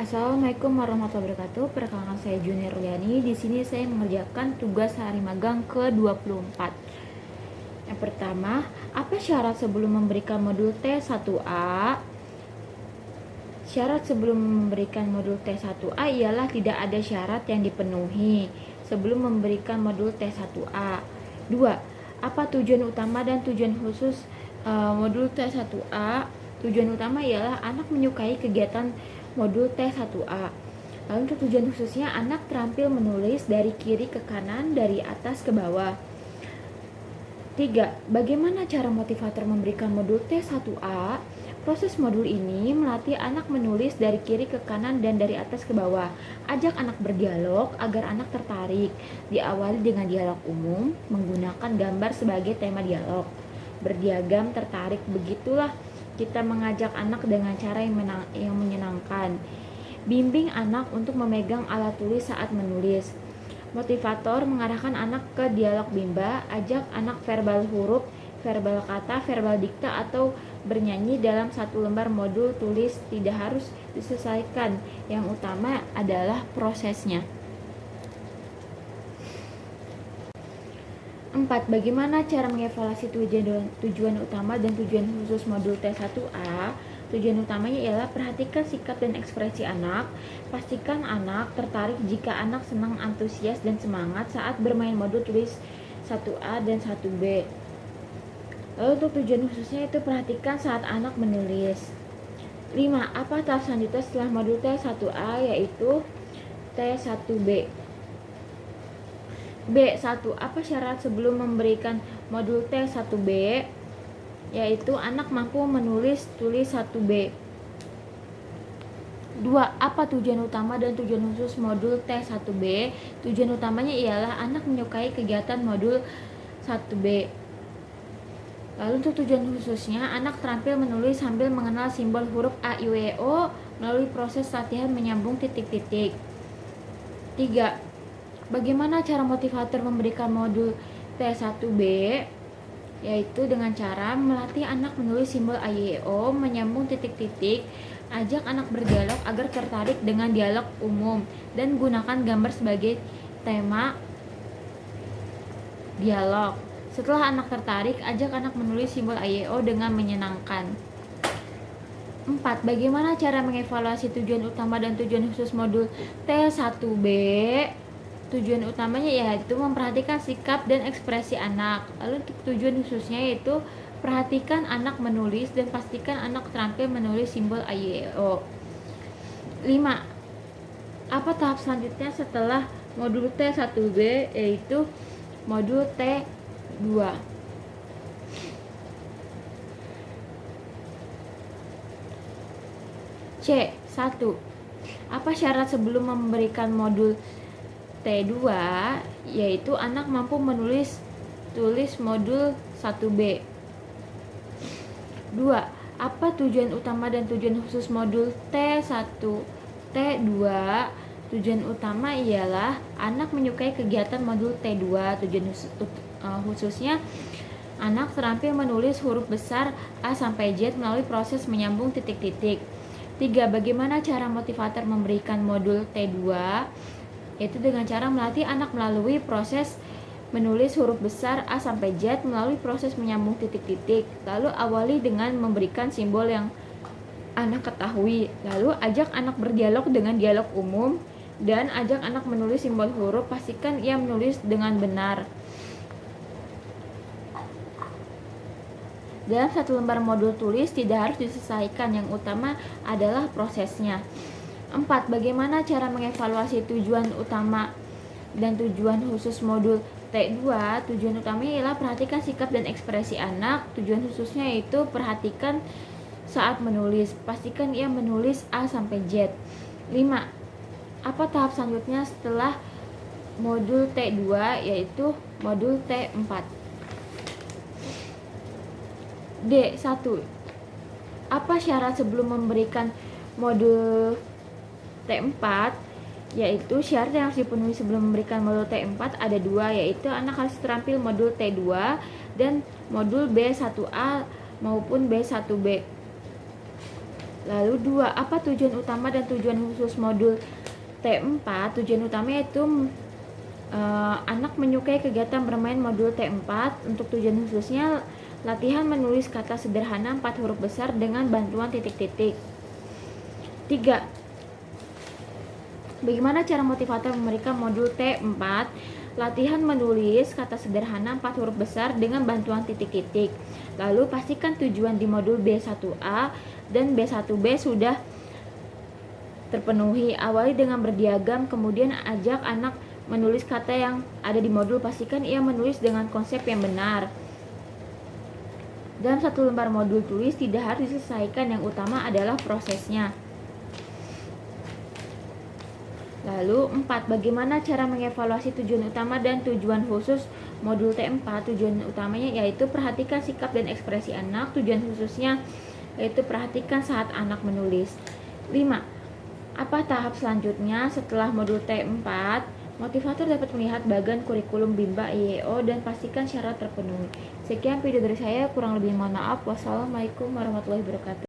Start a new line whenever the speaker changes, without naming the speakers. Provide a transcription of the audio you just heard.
Assalamualaikum warahmatullahi wabarakatuh. Perkenalkan saya Junior Liani. Di sini saya mengerjakan tugas hari magang ke-24. Yang pertama, apa syarat sebelum memberikan modul T1A? Syarat sebelum memberikan modul T1A ialah tidak ada syarat yang dipenuhi sebelum memberikan modul T1A. 2. Apa tujuan utama dan tujuan khusus modul T1A? Tujuan utama ialah anak menyukai kegiatan modul T1A. Lalu untuk tujuan khususnya, anak terampil menulis dari kiri ke kanan, dari atas ke bawah. 3. Bagaimana cara motivator memberikan modul T1A? Proses modul ini melatih anak menulis dari kiri ke kanan dan dari atas ke bawah. Ajak anak berdialog agar anak tertarik. Diawali dengan dialog umum, menggunakan gambar sebagai tema dialog. Berdiagam tertarik, begitulah kita mengajak anak dengan cara yang menyenangkan. Bimbing anak untuk memegang alat tulis saat menulis. Motivator mengarahkan anak ke dialog bimba, ajak anak verbal huruf, verbal kata, verbal dikta, atau bernyanyi dalam satu lembar modul tulis. Tidak harus diselesaikan, yang utama adalah prosesnya. 4. Bagaimana cara mengevaluasi tujuan utama dan tujuan khusus modul T1A? Tujuan utamanya ialah perhatikan sikap dan ekspresi anak. Pastikan anak tertarik. Jika anak senang, antusias, dan semangat saat bermain modul tulis 1A dan 1B. Lalu untuk tujuan khususnya itu perhatikan saat anak menulis. 5. Apa tahap selanjutnya setelah modul T1A, yaitu T1B? B1. Apa syarat sebelum memberikan modul T1B? Yaitu anak mampu menulis tulis 1B. 2. Apa tujuan utama dan tujuan khusus modul T1B? Tujuan utamanya ialah anak menyukai kegiatan modul 1B. Lalu untuk tujuan khususnya, anak terampil menulis sambil mengenal simbol huruf A, I, U, E, O melalui proses latihan menyambung titik-titik. 3. Bagaimana cara motivator memberikan modul T1B? Yaitu dengan cara melatih anak menulis simbol A, I, E, O, menyambung titik-titik, ajak anak berdialog agar tertarik dengan dialog umum, dan gunakan gambar sebagai tema dialog. Setelah anak tertarik, ajak anak menulis simbol A, I, E, O dengan menyenangkan. 4. Bagaimana cara mengevaluasi tujuan utama dan tujuan khusus modul T1B? Tujuan utamanya yaitu memperhatikan sikap dan ekspresi anak. Lalu untuk tujuan khususnya yaitu perhatikan anak menulis dan pastikan anak terampil menulis simbol A, I, E, O. 5. Apa tahap selanjutnya setelah modul T1B, yaitu modul T2? C1. Apa syarat sebelum memberikan modul T2? Yaitu anak mampu menulis tulis modul 1B. 2. Apa tujuan utama dan tujuan khusus modul T1 T2? Tujuan utama ialah anak menyukai kegiatan modul T2. Tujuan khususnya anak terampil menulis huruf besar A sampai Z melalui proses menyambung titik-titik. 3. Bagaimana cara motivator memberikan modul T2? Yaitu dengan cara melatih anak melalui proses menulis huruf besar A sampai Z melalui proses menyambung titik-titik. Lalu awali dengan memberikan simbol yang anak ketahui. Lalu ajak anak berdialog dengan dialog umum dan ajak anak menulis simbol huruf. Pastikan ia menulis dengan benar. Dalam satu lembar modul tulis tidak harus diselesaikan, yang utama adalah prosesnya. 4. Bagaimana cara mengevaluasi tujuan utama dan tujuan khusus modul T2? Tujuan utamanya ialah perhatikan sikap dan ekspresi anak. Tujuan khususnya yaitu perhatikan saat menulis. Pastikan ia menulis A sampai Z. 5. Apa tahap selanjutnya setelah modul T2? Yaitu modul T4. D1. Apa syarat sebelum memberikan modul T4? Yaitu syarat yang harus dipenuhi sebelum memberikan modul T4 ada 2, yaitu anak harus terampil modul T2 dan modul B1A maupun B1B. Lalu 2, apa tujuan utama dan tujuan khusus modul T4? Tujuan utama yaitu anak menyukai kegiatan bermain modul T4. Untuk tujuan khususnya latihan menulis kata sederhana 4 huruf besar dengan bantuan titik-titik. 3. Bagaimana cara motivator memberikan modul T4? Latihan menulis kata sederhana 4 huruf besar dengan bantuan titik-titik. Lalu pastikan tujuan di modul B1A dan B1B sudah terpenuhi. Awali dengan berdiagram, kemudian ajak anak menulis kata yang ada di modul. Pastikan ia menulis dengan konsep yang benar. Dalam satu lembar modul tulis tidak harus diselesaikan, yang utama adalah prosesnya. Lalu 4, bagaimana cara mengevaluasi tujuan utama dan tujuan khusus modul T4? Tujuan utamanya yaitu perhatikan sikap dan ekspresi anak. Tujuan khususnya yaitu perhatikan saat anak menulis. 5. Apa tahap selanjutnya setelah modul T4? Motivator dapat melihat bagan kurikulum Bimba IEO dan pastikan syarat terpenuhi. Sekian video dari saya, kurang lebih mohon maaf. Wassalamualaikum warahmatullahi wabarakatuh.